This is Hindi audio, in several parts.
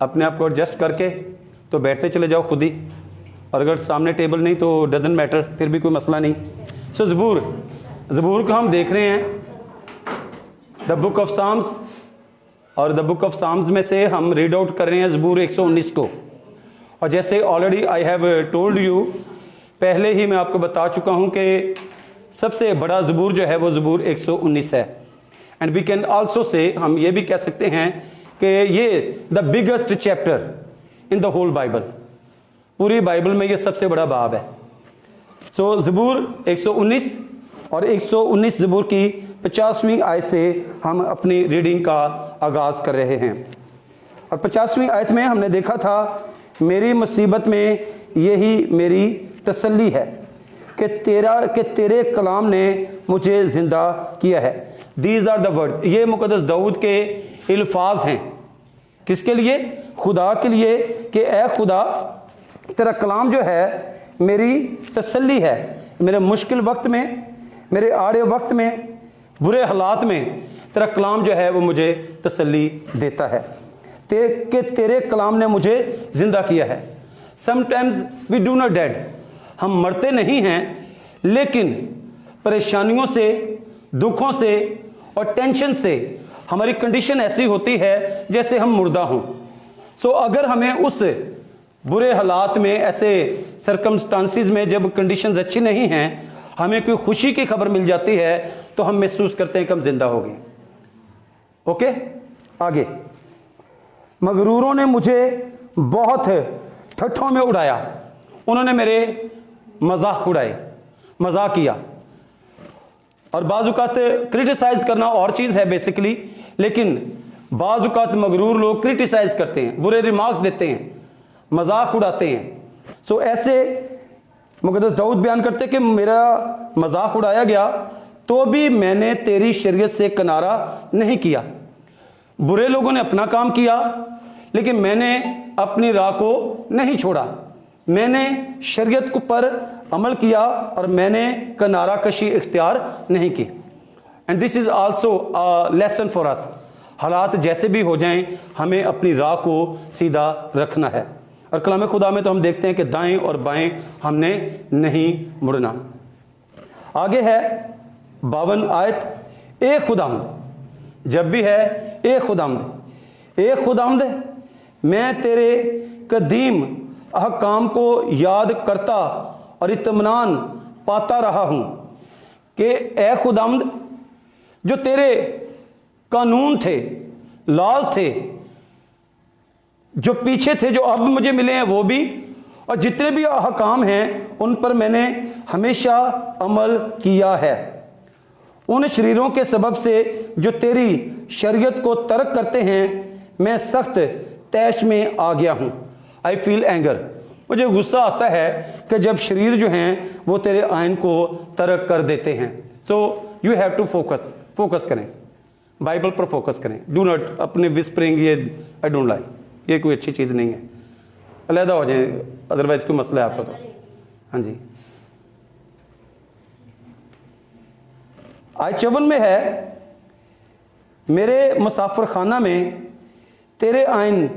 अपने आप को एडजस्ट करके तो बैठते चले जाओ खुद ही, और अगर सामने टेबल नहीं तो डजेंट मैटर, फिर भी कोई मसला नहीं। सो ज़बूर को हम देख रहे हैं, द बुक ऑफ साम्स, और द बुक ऑफ साम्स में से हम रीड आउट कर रहे हैं ज़बूर 119 को। और जैसे already I have told you, पहले ही मैं आपको बता चुका हूं कि सबसे बड़ा ज़बूर जो है वो ज़बूर 119 है। And we can also say, हम ये भी कह सकते हैं कि ये the biggest chapter in the whole Bible, पूरी बाइबल में ये सबसे बड़ा बाब है। सो ज़बूर 119 और 119 ज़बूर की 50वीं आयत से हम अपनी रीडिंग का आगाज़ कर रहे हैं। और 50वीं आयत में हमने देखा था, मेरी मुसीबत में यही मेरी तसल्ली है कि तेरे कलाम ने मुझे जिंदा किया है। दीज आर द वर्ड्स, ये मुकद्दस दाऊद के अल्फाज हैं। किसके लिए? खुदा के लिए, कि ए खुदा तेरा कलाम जो है मेरी तसल्ली है, मेरे मुश्किल वक्त में, मेरे आड़े वक्त में, बुरे हालात में तेरा कलाम जो है वो मुझे तसल्ली देता है कि तेरे कलाम ने मुझे जिंदा किया है। Sometimes we do not dead, हम मरते नहीं हैं, लेकिन परेशानियों से, दुखों से और टेंशन से हमारी कंडीशन ऐसी होती है जैसे हम मुर्दा हों। सो अगर हमें उस बुरे हालात में, ऐसे सरकमस्टांसिस में, जब कंडीशंस अच्छी नहीं हैं, हमें कोई खुशी की खबर मिल जाती है तो हम महसूस करते हैं कि हम जिंदा हो गए। ओके, आगे। मगरूरों ने मुझे बहुत ठट्ठों में उड़ाया, उन्होंने मेरे मजाक उड़ाए, मजाक किया। और बाज़-औक़ात क्रिटिसाइज करना और चीज़ है बेसिकली, लेकिन बाज़-औक़ात मगरूर लोग क्रिटिसाइज करते हैं, बुरे रिमार्क्स देते हैं, मजाक उड़ाते हैं। सो ऐसे मुक़द्दस दाऊद बयान करते कि मेरा मजाक उड़ाया गया तो भी मैंने तेरी शरीयत से किनारा नहीं किया। बुरे लोगों ने अपना काम किया, लेकिन मैंने अपनी राह को नहीं छोड़ा, मैंने शरीयत पर अमल किया और मैंने किनारा कशी इख्तियार नहीं की। And this is also a lesson for us. हालात जैसे भी हो जाएं, हमें अपनी राह को सीधा रखना है। और कलाम खुदा में तो हम देखते हैं कि दाएं और बाएं हमने नहीं मुड़ना। आगे है 52 आयत, ए खुदावंद, जब भी है ए खुदावंद, मैं तेरे कदीम अहकाम को याद करता और इत्मीनान पाता रहा हूं कि ए खुदावंद, जो तेरे कानून थे, लॉज थे, जो पीछे थे, जो अब मुझे मिले हैं वो भी, और जितने भी अहकाम हैं उन पर मैंने हमेशा अमल किया है। उन शरीरों के सबब से जो तेरी शरीयत को तर्क करते हैं, मैं सख्त तैश में आ गया हूं। आई फील एंगर, मुझे गुस्सा आता है कि जब शरीर जो हैं वो तेरे आइन को तर्क कर देते हैं। So you have to focus करें, बाइबल पर फोकस करें। डू नॉट अपने विस्परिंग, ये आई डोंट लाइक, ये कोई अच्छी चीज़ नहीं है, अलहदा हो जाए, अदरवाइज कोई मसला है आपका तो। हाँ जी, आयत 54 में है, मेरे मुसाफिर खाना में तेरे आइन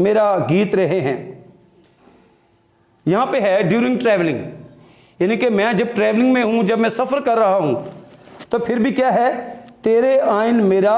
मेरा गीत रहे हैं। यहां पे है ड्यूरिंग ट्रैवलिंग, यानी कि मैं जब ट्रैवलिंग में हूं, जब मैं सफर कर रहा हूं, तो फिर भी क्या है, तेरे आइन मेरा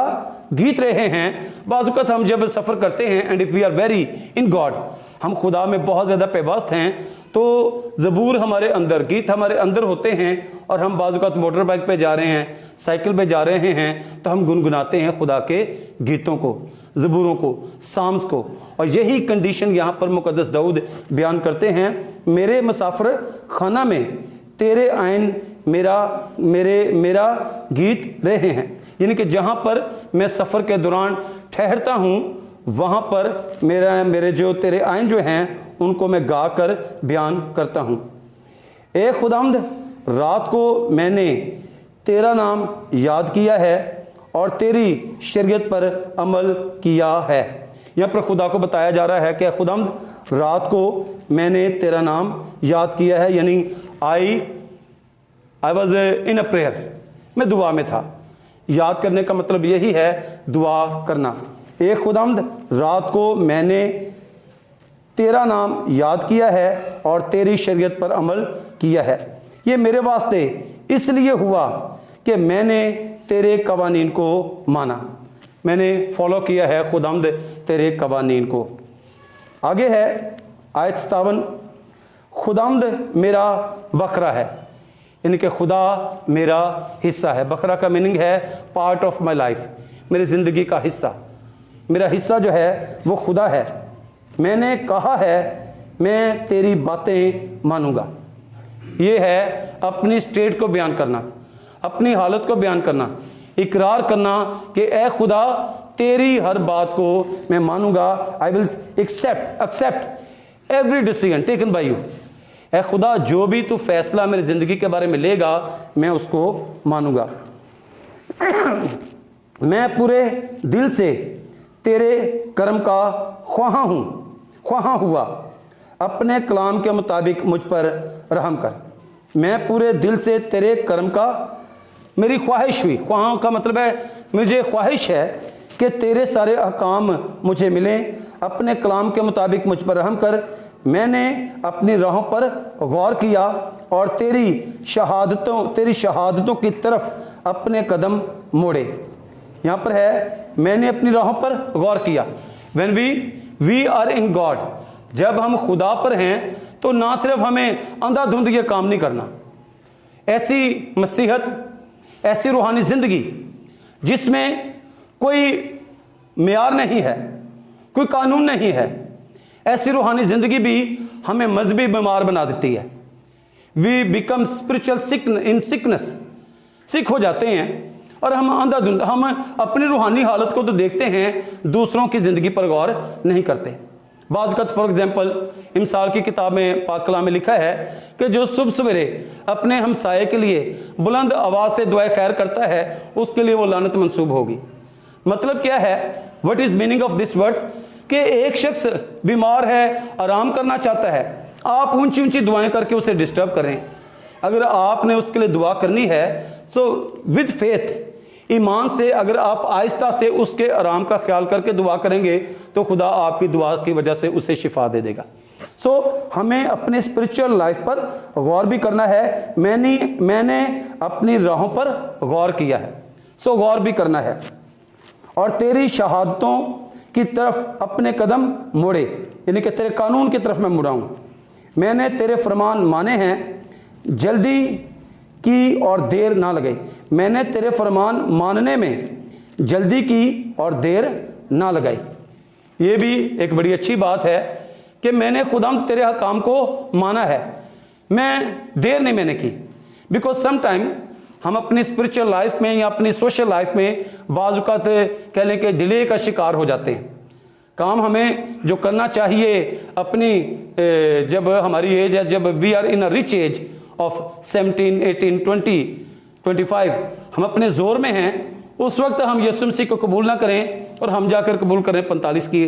गीत रहे हैं। बाज़-औक़ात हम जब सफर करते हैं, and if we are very in God, हम खुदा में बहुत ज्यादा पेवस्त हैं, तो ज़बूर हमारे अंदर, गीत हमारे अंदर होते हैं, और हम बाज़-औक़ात मोटर बाइक पे जा रहे हैं, साइकिल पे जा रहे हैं, तो हम गुनगुनाते हैं खुदा के गीतों को, ज़बूरों को, साम्स को। और यही कंडीशन यहाँ पर मुक़द्दस दाऊद बयान करते हैं, मेरे मुसाफिर खाना में तेरे आइन मेरा गीत रहे हैं, यानी कि जहाँ पर मैं सफ़र के दौरान ठहरता हूँ, वहाँ पर मेरे जो तेरे आइन जो हैं उनको मैं गा कर बयान करता हूँ। ए खुदावंद, रात को मैंने तेरा नाम याद किया है और तेरी शरीयत पर अमल किया है। यहाँ पर खुदा को बताया जा रहा है कि खुदावंद, रात को मैंने तेरा नाम याद किया है, यानी I was in a prayer, मैं दुआ में था। याद करने का मतलब यही है, दुआ करना। ए खुदावंद, रात को मैंने तेरा नाम याद किया है और तेरी शरीयत पर अमल किया है। ये मेरे वास्ते इसलिए हुआ कि मैंने तेरे कवानीन को माना, मैंने फॉलो किया है खुदावंद तेरे कवानीन को। आगे है आयत 57, खुदावंद मेरा बकरा है, यानी कि खुदा मेरा हिस्सा है। बकरा का मीनिंग है पार्ट ऑफ माई लाइफ, मेरी ज़िंदगी का हिस्सा। मेरा हिस्सा जो है वो खुदा है। मैंने कहा है मैं तेरी बातें मानूंगा। ये है अपनी स्टेट को बयान करना, अपनी हालत को बयान करना, इकरार करना कि ए खुदा तेरी हर बात को मैं मानूंगा। I will accept every decision taken by you. ए खुदा जो भी तू फैसला मेरी जिंदगी के बारे में लेगा मैं उसको मानूंगा। मैं पूरे दिल से तेरे कर्म का ख्वाह हुआ, अपने कलाम के मुताबिक मुझ पर रहम कर। मैं पूरे दिल से तेरे कर्म का, मेरी ख्वाहिश हुई, ख्वाह का मतलब है मुझे ख्वाहिश है कि तेरे सारे अहकाम मुझे मिलें। अपने कलाम के मुताबिक मुझ पर रहम कर। मैंने अपनी राहों पर गौर किया और तेरी शहादतों की तरफ अपने कदम मोड़े। यहाँ पर है मैंने अपनी राहों पर गौर किया। When we are in God, जब हम खुदा पर हैं तो ना सिर्फ हमें अंधाधुंध ये काम नहीं करना, ऐसी मसीहत, ऐसी रूहानी जिंदगी जिसमें कोई मेयार नहीं है, कोई कानून नहीं है, ऐसी रूहानी जिंदगी भी हमें मजहबी बीमार बना देती है। वी बिकम स्पिरिचुअल सिकनेस, सिक हो जाते हैं और हम अंधाधुंध, हम अपनी रूहानी हालत को तो देखते हैं, दूसरों की जिंदगी पर गौर नहीं करते। बाज़ फॉर एग्जाम्पल इमसाल की किताब में पाक कलाम में लिखा है कि जो सुबह सवेरे अपने हमसाये के लिए बुलंद आवाज़ से दुआ खैर करता है उसके लिए वो लानत मंसूब होगी। मतलब क्या है, what is meaning of this words, कि एक शख्स बीमार है, आराम करना चाहता है, आप ऊंची ऊंची दुआएं करके उसे डिस्टर्ब करें। अगर आपने उसके लिए दुआ करनी है सो विद फेथ, ईमान से, अगर आप आहिस्ता से उसके आराम का ख्याल करके दुआ करेंगे तो खुदा आपकी दुआ की वजह से उसे शिफा दे देगा। सो हमें अपने स्पिरिचुअल लाइफ पर गौर भी करना है। मैंने अपनी राहों पर गौर किया है, सो गौर भी करना है। और तेरी शहादतों की तरफ अपने कदम मोड़े, यानी कि तेरे कानून की तरफ मैं मुड़ा हूं। मैंने तेरे फरमान माने हैं, जल्दी की और देर ना लगे। मैंने तेरे फरमान मानने में जल्दी की और देर ना लगाई। ये भी एक बड़ी अच्छी बात है कि मैंने खुदाम तेरे हकाम को माना है, मैं देर नहीं मैंने की। बिकॉज सम टाइम हम अपनी स्पिरिचुअल लाइफ में या अपनी सोशल लाइफ में बाज़ औक़ात कह लें कि डिले का शिकार हो जाते हैं। काम हमें जो करना चाहिए अपनी, जब हमारी एज है, जब we are in a rich age of 17, 18, 20, 25, हम अपने जोर में हैं, उस वक्त हम यीशु मसीह को कबूल ना करें और हम जाकर कबूल करें 45 की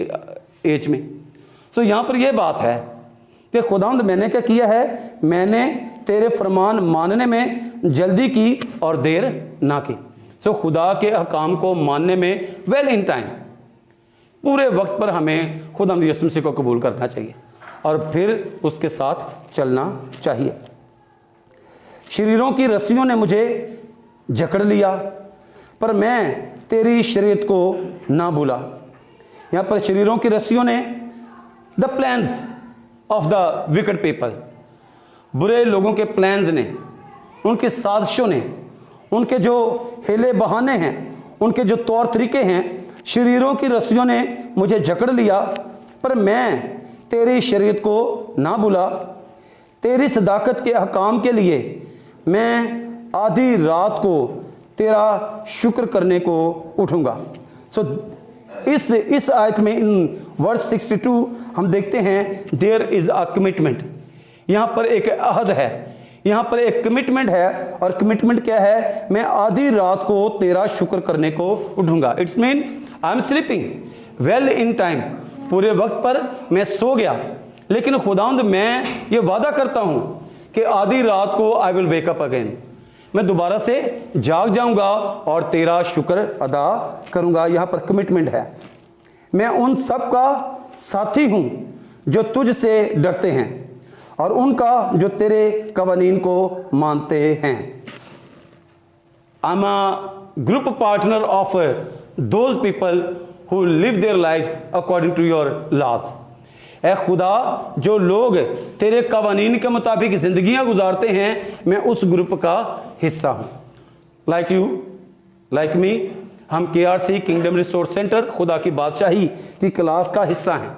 एज में। सो यहाँ पर यह बात है कि खुदावंद मैंने क्या किया है, मैंने तेरे फरमान मानने में जल्दी की और देर ना की। सो खुदा के अहकाम को मानने में वेल इन टाइम, पूरे वक्त पर हमें खुदावंद यीशु मसीह को कबूल करना चाहिए और फिर उसके साथ चलना चाहिए। शरीरों की रस्सियों ने मुझे जकड़ लिया पर मैं तेरी शरीयत को ना भूला। यहां पर शरीरों की रस्सियों ने, the plans of the wicked people, बुरे लोगों के प्लान्स ने, उनकी साजिशों ने, उनके जो हिले बहाने हैं, उनके जो तौर तरीके हैं, शरीरों की रस्सियों ने मुझे जकड़ लिया पर मैं तेरी शरीयत को ना भूला। तेरी सदाकत के अहकाम के लिए मैं आधी रात को तेरा शुक्र करने को उठूंगा। सो इस आयत में इन वर्स 62 हम देखते हैं देयर इज अ कमिटमेंट। यहां पर एक अहद है, यहां पर एक कमिटमेंट है। और कमिटमेंट क्या है, मैं आधी रात को तेरा शुक्र करने को उठूंगा। It's mean I am sleeping well in time, पूरे वक्त पर मैं सो गया, लेकिन खुदावंद मैं ये वादा करता हूं कि आधी रात को I will wake up again, मैं दोबारा से जाग जाऊंगा और तेरा शुक्र अदा करूंगा। यहां पर कमिटमेंट है। मैं उन सब का साथी हूं जो तुझसे डरते हैं और उनका जो तेरे कवानीन को मानते हैं। I am a group partner of those people who live their lives according to your laws. ऐ खुदा, जो लोग तेरे कवानीन के मुताबिक जिंदगियां गुजारते हैं, मैं उस ग्रुप का हिस्सा हूं। लाइक यू, लाइक मी, हम KRC किंगडम रिसोर्स सेंटर खुदा की बादशाही की क्लास का हिस्सा हैं।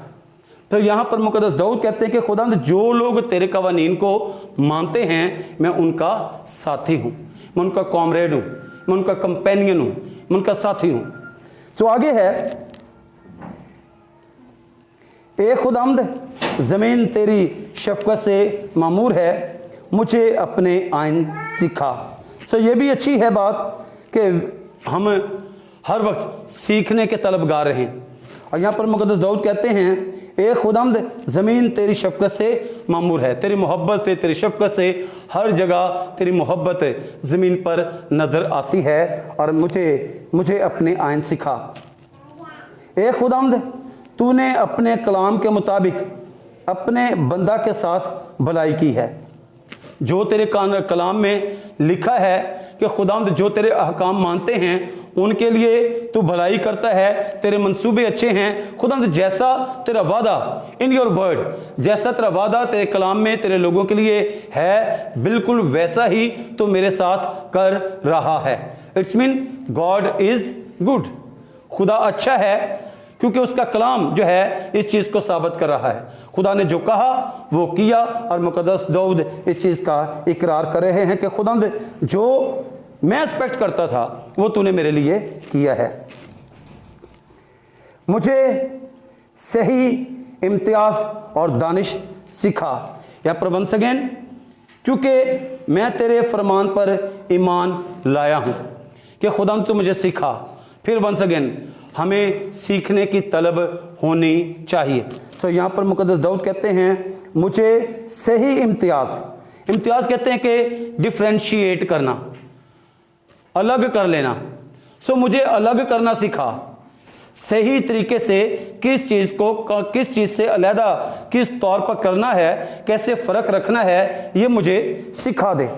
तो यहां पर मुकद्दस दाऊद कहते हैं कि खुदा, जो लोग तेरे कवानीन को मानते हैं, मैं उनका साथी हूं, मैं उनका कॉमरेड हूं, मैं उनका कंपेनियन हूं, मैं उनका साथी हूं। तो आगे है, ए खुदावंद, जमीन तेरी शफकत से मामूर है, मुझे अपने आइन सिखा। तो ये भी अच्छी है बात कि हम हर वक्त सीखने के तलबगार रहें। और यहाँ पर मुकद्दस दाऊद कहते हैं, ए खुदावंद, जमीन तेरी शफकत से मामूर है, तेरी मोहब्बत से, तेरी शफकत से हर जगह तेरी मोहब्बत जमीन पर नजर आती है, और मुझे अपने आइन सिखा। ए खुदावंद, तूने अपने कलाम के मुताबिक अपने बंदा के साथ भलाई की है। जो तेरे कलाम में लिखा है कि खुदावंद, जो तेरे अहकाम मानते हैं उनके लिए तू भलाई करता है, तेरे मंसूबे अच्छे हैं। खुदावंद, जैसा तेरा वादा इन योर वर्ड, जैसा तेरा वादा तेरे कलाम में तेरे लोगों के लिए है, बिल्कुल वैसा ही तू मेरे साथ कर रहा है। It's mean God is good. खुदा अच्छा है क्योंकि उसका कलाम जो है इस चीज को साबित कर रहा है। खुदा ने जो कहा वो किया, और मुकद्दस दाऊद इस चीज का इकरार कर रहे हैं कि खुदावंद, जो मैं एक्सपेक्ट करता था वो तूने मेरे लिए किया है। मुझे सही इम्तियाज और दानिश सिखा, या वंस अगेन, क्योंकि मैं तेरे फरमान पर ईमान लाया हूं कि खुदावंद तू मुझे सिखा। फिर वंस अगेन, हमें सीखने की तलब होनी चाहिए। तो यहां पर मुकद्दस दाऊद कहते हैं, मुझे सही इम्तियाज, इम्तियाज कहते हैं कि डिफरेंशिएट करना, अलग कर लेना। सो मुझे अलग करना सिखा, सही तरीके से किस चीज को किस चीज से अलहदा किस तौर पर करना है, कैसे फर्क रखना है, ये मुझे सिखा दे।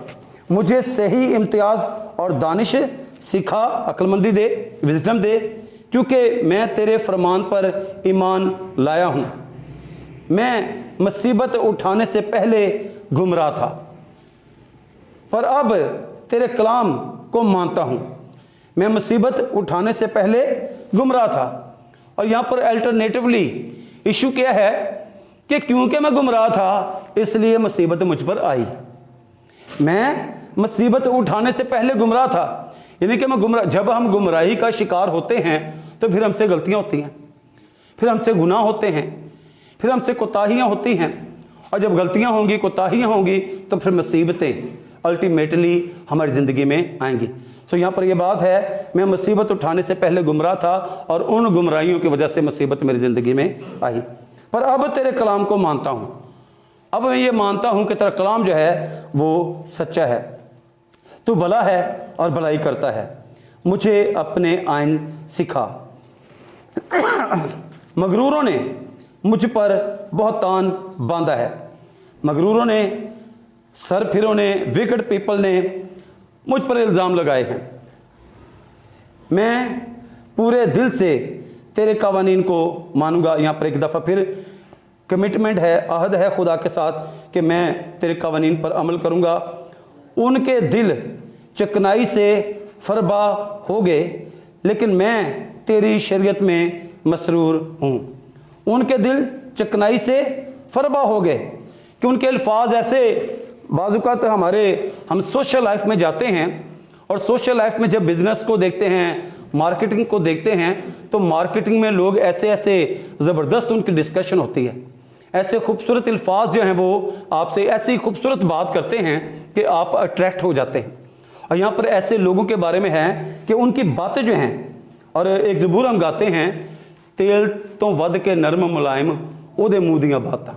मुझे सही इम्तियाज और दानिश सिखा, अक्लमंदी दे, विजडम दे, क्योंकि मैं तेरे फरमान पर ईमान लाया हूं। मैं मुसीबत उठाने से पहले गुमराह था, पर अब तेरे कलाम को मानता हूं। मैं मुसीबत उठाने से पहले गुमराह था। और यहां पर अल्टरनेटिवली इशू क्या है कि क्योंकि मैं गुमराह था इसलिए मुसीबत मुझ पर आई। मैं मुसीबत उठाने से पहले गुमराह था, यानी कि जब हम गुमराही का शिकार होते हैं तो फिर हमसे गलतियां होती हैं, फिर हमसे गुनाह होते हैं, फिर हमसे कोताहियां होती हैं। और जब गलतियां होंगी, कोताहियां होंगी, तो फिर मुसीबतें अल्टीमेटली हमारी जिंदगी में आएंगी। तो यहां पर यह बात है, मैं मुसीबत उठाने से पहले गुमराह था और उन गुमराहियों की वजह से मुसीबत मेरी जिंदगी में आई, पर अब तेरे कलाम को मानता हूं। अब मैं ये मानता हूं कि तेरा कलाम जो है वो सच्चा है, तू भला है और भलाई करता है। मुझे अपने आइन सिखा। मगरूरों ने मुझ पर बहुतान बांधा है, मगरूरों ने, सरफिरों ने, विकेट पीपल ने मुझ पर इल्जाम लगाए हैं। मैं पूरे दिल से तेरे कवानीन को मानूंगा। यहां पर एक दफा फिर कमिटमेंट है, अहद है खुदा के साथ कि मैं तेरे कवानीन पर अमल करूंगा। उनके दिल चिकनाई से फरबा हो गए, लेकिन मैं तेरी शरीयत में मसरूर हूं। उनके दिल चिकनाई से फरबा हो गए कि उनके अल्फाज ऐसे, बाज़-औक़ात हम सोशल लाइफ में जाते हैं और सोशल लाइफ में जब बिजनेस को देखते हैं, मार्केटिंग को देखते हैं, तो मार्केटिंग में लोग ऐसे ऐसे ज़बरदस्त उनकी डिस्कशन होती है, ऐसे खूबसूरत अल्फाज जो हैं वो आपसे ऐसी खूबसूरत बात करते हैं कि आप अट्रैक्ट हो जाते हैं। और यहाँ पर ऐसे लोगों के बारे में है कि उनकी बातें जो हैं, और एक ज़बूर हम गाते हैं, तेल तो वध के नरम मुलायम ओदे मुंह दियां बातां।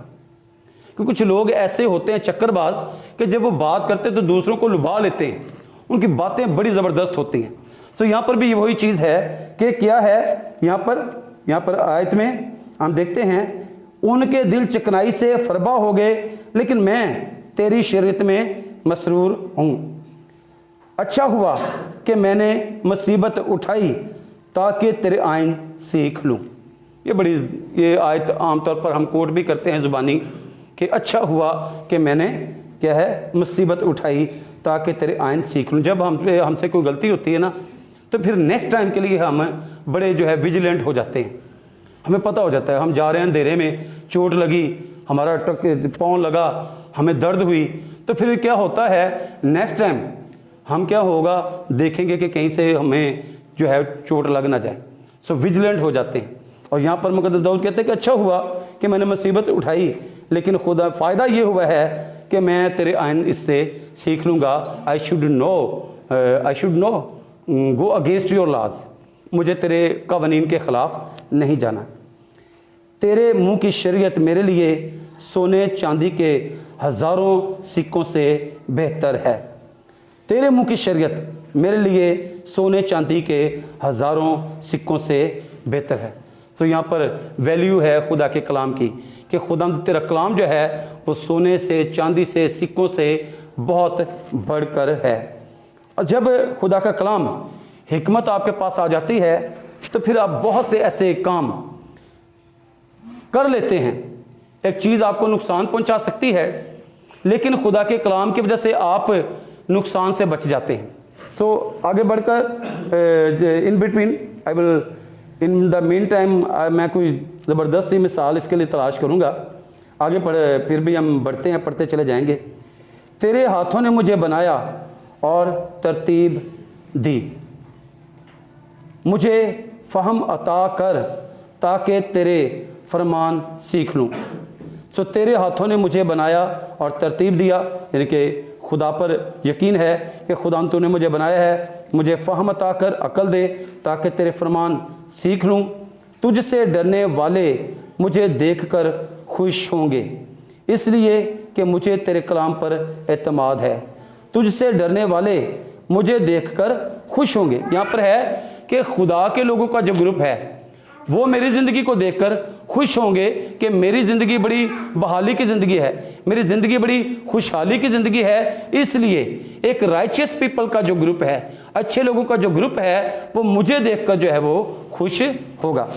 कि कुछ लोग ऐसे होते हैं चक्करबाज कि जब वो बात करते तो दूसरों को लुभा लेते हैं, उनकी बातें बड़ी ज़बरदस्त होती हैं। तो यहाँ पर भी वही चीज़ है कि क्या है, यहाँ पर आयत में हम देखते हैं, उनके दिल चिकनाई से फरबा हो गए, लेकिन मैं तेरी शरीयत में मसरूर हूँ। अच्छा हुआ कि मैंने मुसीबत उठाई ताकि तेरे आइन सीख लूँ। ये आयत आमतौर पर हम कोट भी करते हैं ज़ुबानी कि अच्छा हुआ कि मैंने क्या है मुसीबत उठाई ताकि तेरे आइन सीख लूँ। जब हमसे कोई गलती होती है ना, तो फिर नेक्स्ट टाइम के लिए हम बड़े जो है विजिलेंट हो जाते हैं। हमें पता हो जाता है हम जा रहे हैं अंधेरे में, चोट लगी, हमारा पाँव लगा, हमें दर्द हुई, तो फिर क्या होता है नेक्स्ट टाइम हम क्या होगा देखेंगे कि कहीं से हमें जो है चोट लग ना जाए। सो विजिलेंट हो जाते हैं। और यहाँ पर मुक़द्दस दाऊद कहते हैं कि अच्छा हुआ कि मैंने मुसीबत उठाई, लेकिन खुदा फ़ायदा ये हुआ है कि मैं तेरे आइन इससे सीख लूँगा। I should no go against your laws, मुझे तेरे कवानीन के ख़िलाफ़ नहीं जाना। तेरे मुंह की शरीयत मेरे लिए सोने चांदी के हज़ारों सिक्कों से बेहतर है। तेरे मुंह की शरीयत मेरे लिए सोने चांदी के हज़ारों सिक्कों से बेहतर है। तो यहाँ पर वैल्यू है खुदा के कलाम की कि खुदा तेरा कलाम जो है वो सोने से, चांदी से, सिक्कों से बहुत बढ़कर है। और जब खुदा का कलाम हिकमत आपके पास आ जाती है तो फिर आप बहुत से ऐसे काम कर लेते हैं। एक चीज़ आपको नुकसान पहुंचा सकती है, लेकिन खुदा के कलाम की वजह से आप नुकसान से बच जाते हैं। तो आगे बढ़कर in between I will in the mean time मैं कोई ज़बरदस्त सी मिसाल इसके लिए तलाश करूँगा। आगे फिर भी हम बढ़ते हैं, पढ़ते चले जाएंगे। तेरे हाथों ने मुझे बनाया और तरतीब दी, मुझे फ़हम अता कर ताकि तेरे फरमान सीख लूँ। सो तेरे हाथों ने मुझे बनाया और तरतीब दिया, यानी कि खुदा पर यकीन है कि खुदा तूने मुझे बनाया है, मुझे फ़हम अता कर, अकल दे ताकि तेरे फरमान सीख लूँ। तुझसे डरने वाले मुझे देखकर खुश होंगे, इसलिए कि मुझे तेरे कलाम पर एतमाद है। तुझसे डरने वाले मुझे देखकर खुश होंगे। यहाँ पर है कि खुदा के लोगों का जो ग्रुप है वो मेरी ज़िंदगी को देखकर खुश होंगे कि मेरी ज़िंदगी बड़ी बहाली की ज़िंदगी है, मेरी ज़िंदगी बड़ी खुशहाली की ज़िंदगी है। इसलिए एक राइचियस पीपल का जो ग्रुप है, अच्छे लोगों का जो ग्रुप है, वो मुझे देखकर जो है वो खुश होगा।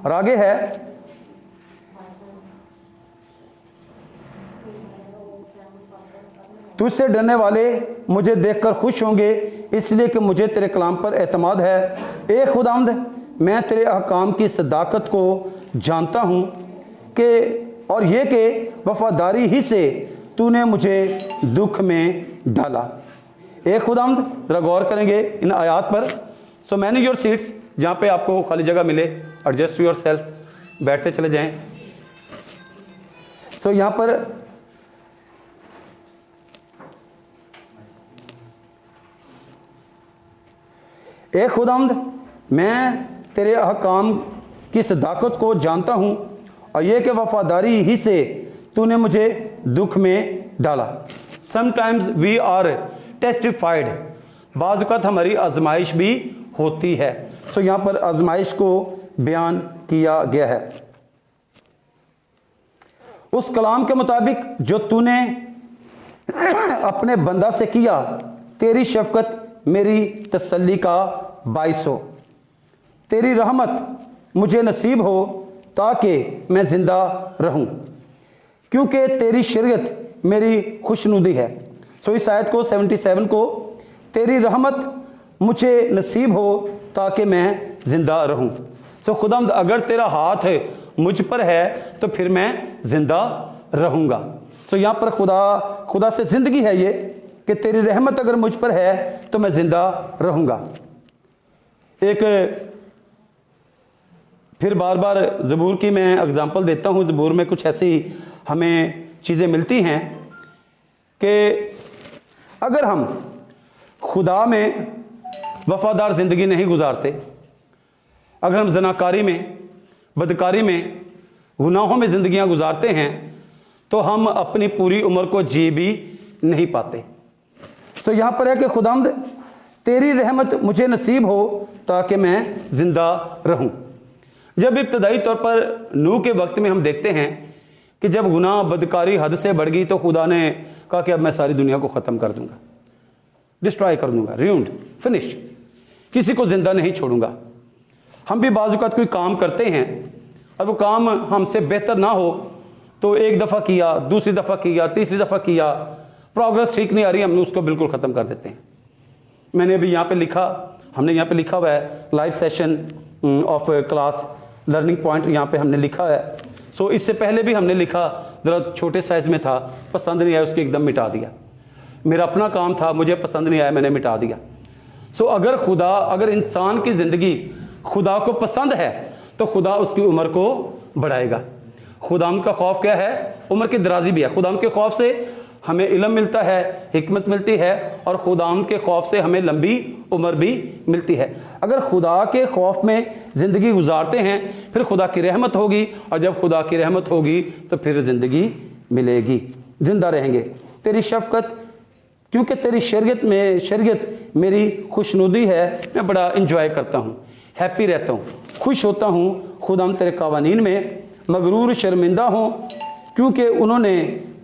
और आगे है तुझसे डरने वाले मुझे देखकर खुश होंगे, इसलिए कि मुझे तेरे कलाम पर एतमाद है। ए खुदावंद, मैं तेरे अहकाम की सदाकत को जानता हूँ कि और ये कि वफादारी ही से तूने मुझे दुख में डाला। ए खुदावंद, जरा गौर करेंगे इन आयात पर। सो मैनी योर सीट्स, जहाँ पे आपको खाली जगह मिले, एडजस्ट योर सेल्फ, बैठते चले जाएं। सो यहाँ पर ए खुदावंद, मैं तेरे अहकाम की सदाकत को जानता हूँ और यह कि वफादारी ही से तूने मुझे दुख में डाला। समटाइम्स वी आर टेस्टिफाइड, बाज़ औक़ात हमारी आजमाइश भी होती है। सो यहाँ पर आजमाइश को बयान किया गया है। उस कलाम के मुताबिक जो तूने अपने बंदा से किया, तेरी शफकत मेरी तसल्ली का बाइस हो। तेरी रहमत मुझे नसीब हो ताकि मैं जिंदा रहूं, क्योंकि तेरी शरीयत मेरी खुशनुदी है। सो इस आयत को 77 को, तेरी रहमत मुझे नसीब हो ताकि मैं जिंदा रहूं। सो खुदावंद, अगर तेरा हाथ मुझ पर है तो फिर मैं जिंदा रहूंगा। सो यहाँ पर खुदा से जिंदगी है ये कि तेरी रहमत अगर मुझ पर है तो मैं जिंदा रहूंगा। एक फिर बार बार ज़बूर की मैं एग्जांपल देता हूँ। ज़बूर में कुछ ऐसी हमें चीज़ें मिलती हैं कि अगर हम खुदा में वफादार ज़िंदगी नहीं गुजारते, अगर हम ज़नाकारी में, बदकारी में, गुनाहों में ज़िंदगियाँ गुजारते हैं, तो हम अपनी पूरी उम्र को जी भी नहीं पाते। तो यहाँ पर है कि खुदावंद, तेरी रहमत मुझे नसीब हो ताकि मैं ज़िंदा रहूं। जब इब्तदाई तौर पर नूह के वक्त में हम देखते हैं कि जब गुनाह बदकारी हद से बढ़ गई तो खुदा ने कहा कि अब मैं सारी दुनिया को ख़त्म कर दूंगा, डिस्ट्रॉय कर दूंगा, रूइंड, फिनिश, किसी को जिंदा नहीं छोड़ूंगा। हम भी बाज़ औक़ात कोई काम करते हैं और वो काम हमसे बेहतर ना हो तो एक दफ़ा किया, दूसरी दफ़ा किया, तीसरी दफ़ा किया, प्रोग्रेस ठीक नहीं आ रही, हम उसको बिल्कुल ख़त्म कर देते हैं। मैंने अभी यहाँ पे लिखा, हमने यहाँ पे लिखा हुआ है live session of class learning point, यहाँ पे हमने लिखा है। सो इससे पहले भी हमने लिखा, ज़रा छोटे साइज में था, पसंद नहीं आया, उसको एकदम मिटा दिया। मेरा अपना काम था, मुझे पसंद नहीं आया, मैंने मिटा दिया। सो अगर इंसान की ज़िंदगी खुदा को पसंद है तो खुदा उसकी उम्र को बढ़ाएगा। खुदाम का खौफ क्या है? उम्र की दराजी भी है। खुदाम के खौफ से हमें इल्म मिलता है, हिकमत मिलती है, और खुदाम के खौफ से हमें लंबी उम्र भी मिलती है। अगर खुदा के खौफ में ज़िंदगी गुजारते हैं फिर खुदा की रहमत होगी, और जब खुदा की रहमत होगी तो फिर ज़िंदगी मिलेगी, जिंदा रहेंगे। तेरी शफकत, क्योंकि तेरी शरीयत मेरी खुशनुदी है, मैं बड़ा इंजॉय करता हूँ, हैप्पी रहता हूँ, खुश होता हूँ खुदाम तेरे कवानीन में। मगरूर शर्मिंदा हूँ क्योंकि उन्होंने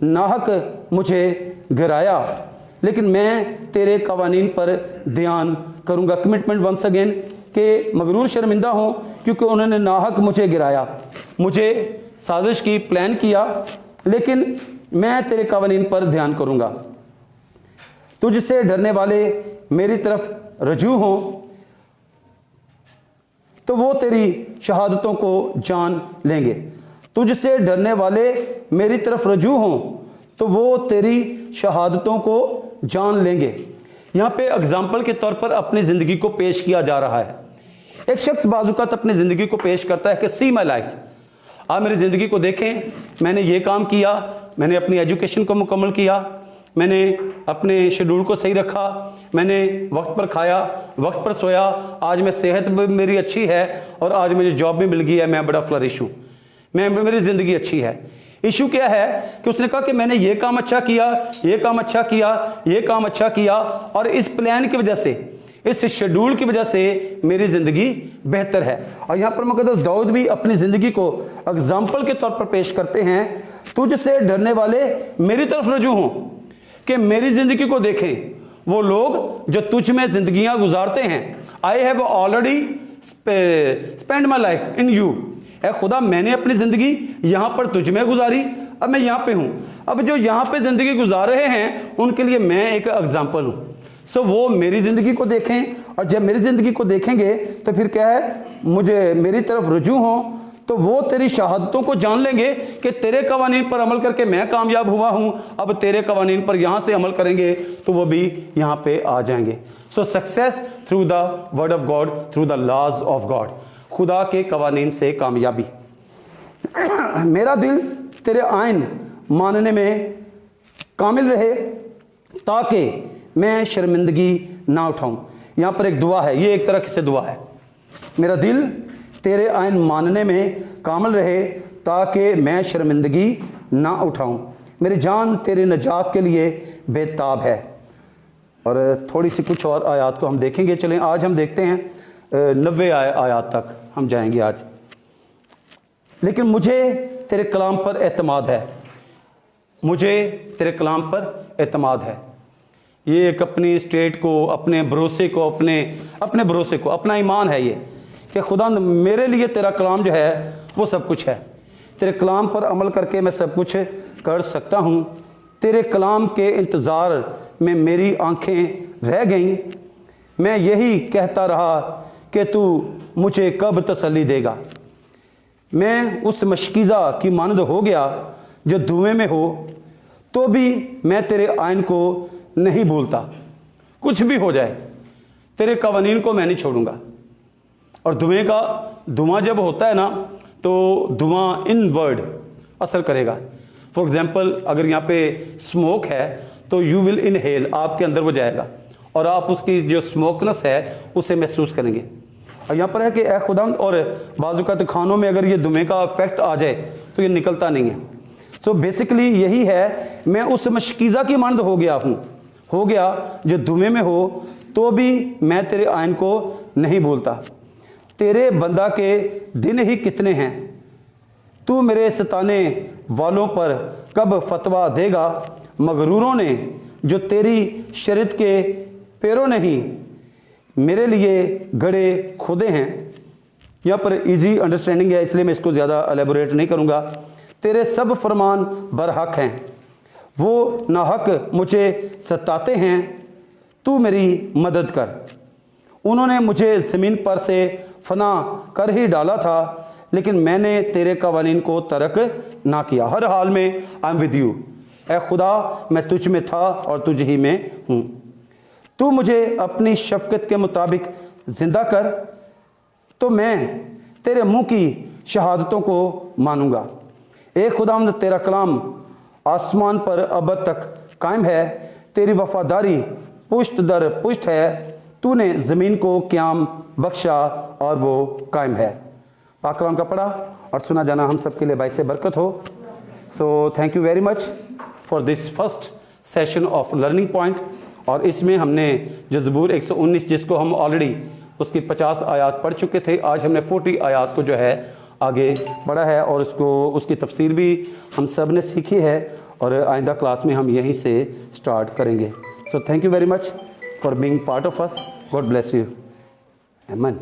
नाहक मुझे गिराया, लेकिन मैं तेरे कवानीन पर ध्यान करूँगा। कमिटमेंट वंस अगेन कि मगरूर शर्मिंदा हूँ क्योंकि उन्होंने नाहक मुझे गिराया, मुझे साजिश की, प्लान किया, लेकिन मैं तेरे कवानीन पर ध्यान करूँगा। तुझसे डरने वाले मेरी तरफ रजू हों तो वो तेरी शहादतों को जान लेंगे। तुझसे डरने वाले मेरी तरफ रजू हों तो वो तेरी शहादतों को जान लेंगे। यहाँ पे एग्जाम्पल के तौर पर अपनी ज़िंदगी को पेश किया जा रहा है। एक शख्स बाज़-औक़ात अपनी ज़िंदगी को पेश करता है कि सी माई लाइफ, आप मेरी ज़िंदगी को देखें, मैंने ये काम किया, मैंने अपनी एजुकेशन को मुकम्मल किया, मैंने अपने शेड्यूल को सही रखा, मैंने वक्त पर खाया, वक्त पर सोया, आज मैं सेहत भी मेरी अच्छी है और आज मुझे जॉब भी मिल गई है, मैं बड़ा फ्लरिश हूँ, मेरी ज़िंदगी अच्छी है। इशू क्या है कि उसने कहा कि मैंने ये काम अच्छा किया, ये काम अच्छा किया, ये काम अच्छा किया, और इस प्लान की वजह से, इस शेड्यूल की वजह से मेरी ज़िंदगी बेहतर है। और यहाँ पर मुक़द्दस दाऊद भी अपनी ज़िंदगी को एग्जाम्पल के तौर पर पेश करते हैं। तुझसे डरने वाले मेरी तरफ रजू हों, कि मेरी ज़िंदगी को देखें वो लोग जो तुझ में ज़िंदगियाँ गुजारते हैं। I have already spend my life in you, ऐ खुदा मैंने अपनी ज़िंदगी यहाँ पर तुझ में गुजारी, अब मैं यहाँ पे हूँ। अब जो यहाँ पे ज़िंदगी गुजार रहे हैं उनके लिए मैं एक एग्जाम्पल हूँ। सो वो मेरी ज़िंदगी को देखें, और जब मेरी ज़िंदगी को देखेंगे तो फिर क्या है, मुझे मेरी तरफ रुजू हों तो वो तेरी शहादतों को जान लेंगे कि तेरे कवानीन पर अमल करके मैं कामयाब हुआ हूँ, अब तेरे कवानीन पर यहाँ से अमल करेंगे तो वो भी यहाँ पे आ जाएंगे। So success through the word of God, through the laws of God, खुदा के कवानीन से कामयाबी। मेरा दिल तेरे आइन मानने में कामिल रहे ताकि मैं शर्मिंदगी ना उठाऊं। यहाँ पर एक दुआ है, ये एक तरह से दुआ है, मेरा दिल तेरे आइन मानने में कामिल रहे ताकि मैं शर्मिंदगी ना उठाऊं, मेरी जान तेरे नजात के लिए बेताब है। और थोड़ी सी कुछ और आयात को हम देखेंगे। चलें आज हम देखते हैं 90 आयात तक हम जाएंगे आज। लेकिन मुझे तेरे कलाम पर एतमाद है, मुझे तेरे कलाम पर एतमाद है। ये एक अपनी स्टेट को, अपने भरोसे को, अपने भरोसे को, अपना ईमान है ये कि खुदा मेरे लिए तेरा कलाम जो है वो सब कुछ है। तेरे कलाम पर अमल करके मैं सब कुछ कर सकता हूँ। तेरे कलाम के इंतज़ार में मेरी आंखें रह गईं। मैं यही कहता रहा कि तू मुझे कब तसल्ली देगा। मैं उस मशकीज़ा की मानद हो गया जो धुएं में हो, तो भी मैं तेरे आइन को नहीं भूलता। कुछ भी हो जाए तेरे कवानीन को मैं नहीं छोड़ूंगा। और धुआं जब होता है ना तो धुआं इनवर्ड असर करेगा। फॉर एग्जाम्पल अगर यहाँ पे स्मोक है तो यू विल इनहेल, आपके अंदर वो जाएगा और आप उसकी जो स्मोकनेस है उसे महसूस करेंगे। और यहाँ पर है कि ए खुदा, और बाज़ औक़ात खानों में अगर ये धुएं का इफेक्ट आ जाए तो ये निकलता नहीं है। सो बेसिकली यही है, मैं उस मशकीज़ा की मानद हो गया जो धुएं में हो, तो भी मैं तेरे आइन को नहीं भूलता। तेरे बंदा के दिन ही कितने हैं, तू मेरे सताने वालों पर कब फतवा देगा। मगरूरों ने जो तेरी शरीयत के पैरों नहीं मेरे लिए गड़े खुदे हैं। यहाँ पर इजी अंडरस्टैंडिंग है इसलिए मैं इसको ज़्यादा एलेबोरेट नहीं करूँगा। तेरे सब फरमान बरहक हैं, वो नाहक मुझे सताते हैं, तू मेरी मदद कर। उन्होंने मुझे ज़मीन पर से फना कर ही डाला था, लेकिन मैंने तेरे कवानीन को तर्क ना किया। हर हाल में आई एम विद यू, ए खुदा मैं तुझ में था और तुझ ही में हूँ। तू मुझे अपनी शफकत के मुताबिक जिंदा कर, तो मैं तेरे मुंह की शहादतों को मानूंगा। ए खुदावंद तेरा कलाम आसमान पर अब तक कायम है, तेरी वफादारी पुश्त दर पुश्त है। तूने ज़मीन को क़याम बख्शा और वो कायम है। पाक कलाम का पढ़ा और सुना जाना हम सब के लिए बाइस बरकत हो। So thank you very much for this first session of learning point. और इसमें हमने जो ज़बूर 119 जिसको हम ऑलरेडी उसकी 50 आयात पढ़ चुके थे, आज हमने 40 आयात को जो है आगे बढ़ा है और उसकी तफसीर भी हम सब ने सीखी है और आइंदा क्लास में हम यहीं से स्टार्ट करेंगे। So thank you very much for being part of us. God bless you. आमीन।